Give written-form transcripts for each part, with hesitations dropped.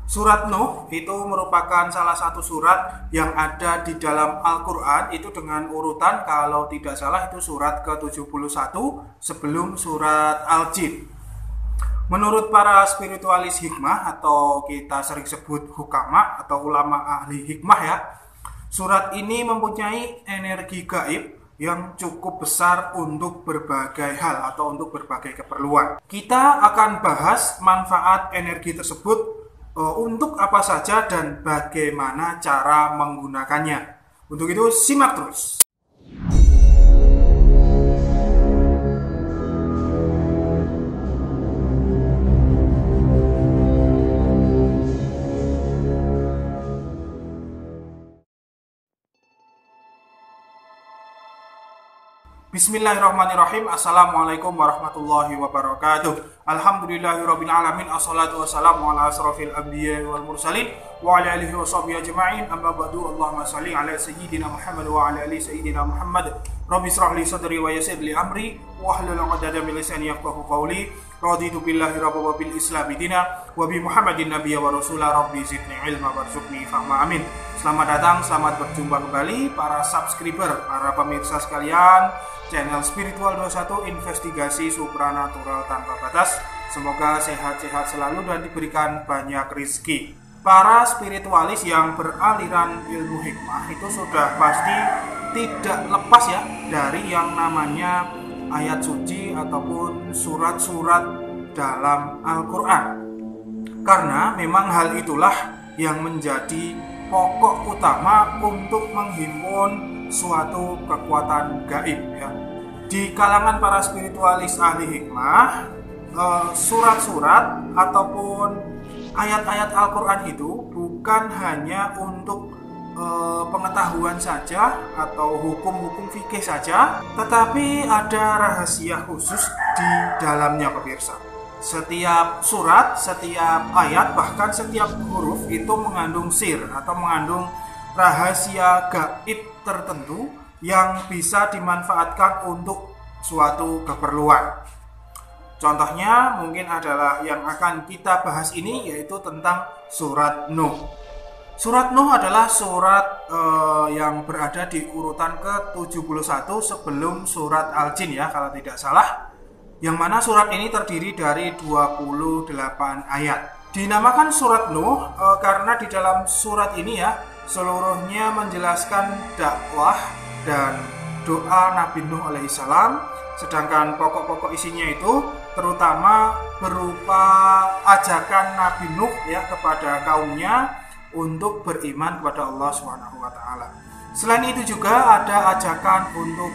Surat Nuh itu merupakan salah satu surat yang ada di dalam Al-Quran, itu dengan urutan kalau tidak salah itu surat ke-71 sebelum surat Al-Jin. Menurut para spiritualis hikmah atau kita sering sebut hukama atau ulama ahli hikmah ya, surat ini mempunyai energi gaib yang cukup besar untuk berbagai hal atau untuk berbagai keperluan. Kita akan bahas manfaat energi tersebut, untuk apa saja dan bagaimana cara menggunakannya. Untuk itu simak terus. Bismillahirrahmanirrahim. Assalamualaikum warahmatullahi wabarakatuh. Alhamdulillahirabbil alamin. Assalatu wassalamu ala asrofil anbiya'i wal mursalin wa ala alihi washabihi ajma'in. Amma ba'du. Allahumma shalli ala sayyidina Muhammad wa ala ali sayyidina Muhammad. Rabbi shrah li sadri wa yassir li amri wahlul 'uqdatam min lisani yafqahu qawli. Raditu billahi rabban wa bil islami dina wa bi Muhammadin nabiyya wa rasula. Rabbi zidni ilma warzuqni fahma. Amin. Selamat datang, selamat berjumpa kembali para subscriber, para pemirsa sekalian channel Spiritual 21, investigasi supranatural tanpa batas. Semoga sehat-sehat selalu dan diberikan banyak rezeki. Para spiritualis yang beraliran ilmu hikmah itu sudah pasti tidak lepas ya dari yang namanya ayat suci ataupun surat-surat dalam Al-Quran. Karena memang hal itulah yang menjadi pokok utama untuk menghimpun suatu kekuatan gaib ya. Di kalangan para spiritualis ahli hikmah, surat-surat ataupun ayat-ayat Al-Quran itu bukan hanya untuk pengetahuan saja atau hukum-hukum fikih saja, tetapi ada rahasia khusus di dalamnya pemirsa. Setiap surat, setiap ayat, bahkan setiap huruf itu mengandung sir atau mengandung rahasia gaib tertentu yang bisa dimanfaatkan untuk suatu keperluan. Contohnya mungkin adalah yang akan kita bahas ini, yaitu tentang surat Nuh. Surat Nuh adalah surat yang berada di urutan ke-71 sebelum surat Al-Jin ya, kalau tidak salah. Yang mana surat ini terdiri dari 28 ayat. Dinamakan surat Nuh karena di dalam surat ini ya, seluruhnya menjelaskan dakwah dan doa Nabi Nuh alaihissalam. Sedangkan pokok-pokok isinya itu terutama berupa ajakan Nabi Nuh ya kepada kaumnya untuk beriman kepada Allah SWT. Selain itu juga ada ajakan untuk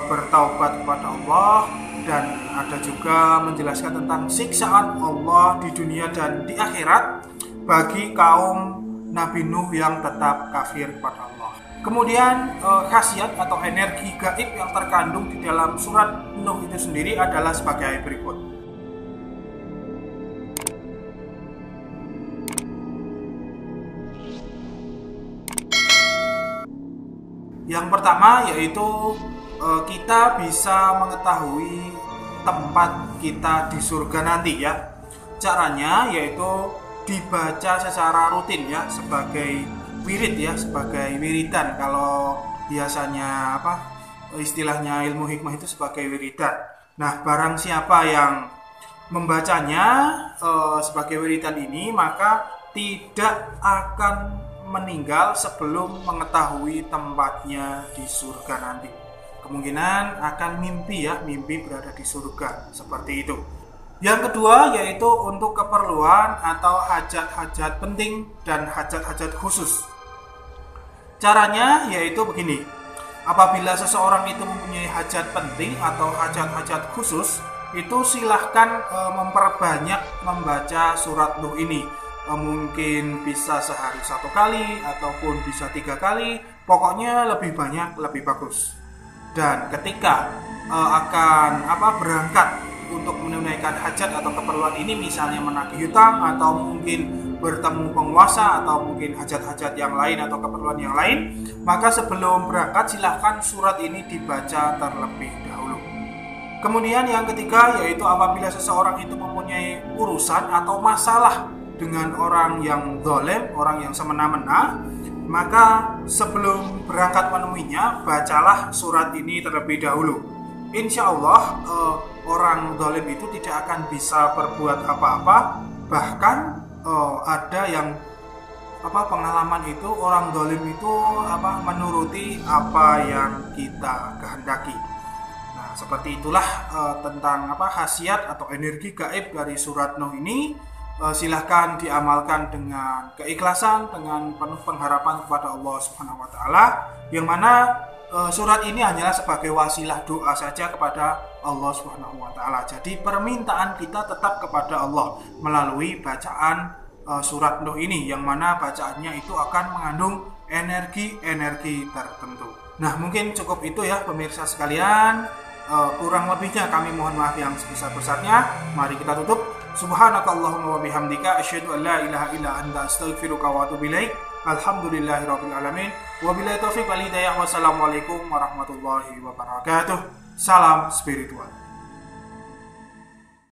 bertaubat kepada Allah, dan ada juga menjelaskan tentang siksaan Allah di dunia dan di akhirat bagi kaum Nabi Nuh yang tetap kafir kepada Allah. Kemudian khasiat atau energi gaib yang terkandung di dalam surat Nuh itu sendiri adalah sebagai berikut. Yang pertama yaitu kita bisa mengetahui tempat kita di surga nanti ya. Caranya yaitu dibaca secara rutin ya, sebagai wirid ya, sebagai wiridan. Kalau biasanya istilahnya ilmu hikmah itu sebagai wiridan. Nah, barang siapa yang membacanya sebagai wiridan ini, maka tidak akan meninggal sebelum mengetahui tempatnya di surga nanti. Kemungkinan akan mimpi ya, mimpi berada di surga, seperti itu. Yang kedua yaitu untuk keperluan atau hajat-hajat penting dan hajat-hajat khusus. Caranya yaitu begini. Apabila seseorang itu mempunyai hajat penting atau hajat-hajat khusus, itu silahkan memperbanyak membaca surat Nuh ini. Mungkin bisa sehari 1 kali ataupun bisa 3 kali, pokoknya lebih banyak lebih bagus. Dan ketika akan berangkat untuk menunaikan hajat atau keperluan ini, misalnya menagih hutang atau mungkin bertemu penguasa atau mungkin hajat-hajat yang lain atau keperluan yang lain, maka sebelum berangkat silahkan surat ini dibaca terlebih dahulu. Kemudian yang ketiga yaitu apabila seseorang itu mempunyai urusan atau masalah dengan orang yang zalim, orang yang semena-mena, maka sebelum berangkat menemuinya, bacalah surat ini terlebih dahulu. Insya Allah orang zalim itu tidak akan bisa berbuat apa-apa. Bahkan ada yang pengalaman itu orang zalim itu menuruti apa yang kita kehendaki. Nah, seperti itulah tentang khasiat atau energi gaib dari surat Nuh ini. Silahkan diamalkan dengan keikhlasan, dengan penuh pengharapan kepada Allah Subhanahu wa Ta'ala, yang mana surat ini hanyalah sebagai wasilah doa saja kepada Allah Subhanahu wa Ta'ala. Jadi permintaan kita tetap kepada Allah melalui bacaan surat Nuh ini, yang mana bacaannya itu akan mengandung energi-energi tertentu. Nah, mungkin cukup itu ya pemirsa sekalian. Kurang lebihnya kami mohon maaf yang sebesar-besarnya. Mari kita tutup. Subhanakallahumma wa bihamdika asyhadu an la ilaha illa anta astaghfiruka wa atubu ilaik. Alhamdulillahirabbil alamin. Wabillahi taufiq wal hidayah. Wassalamualaikum warahmatullahi wabarakatuh. Salam spiritual.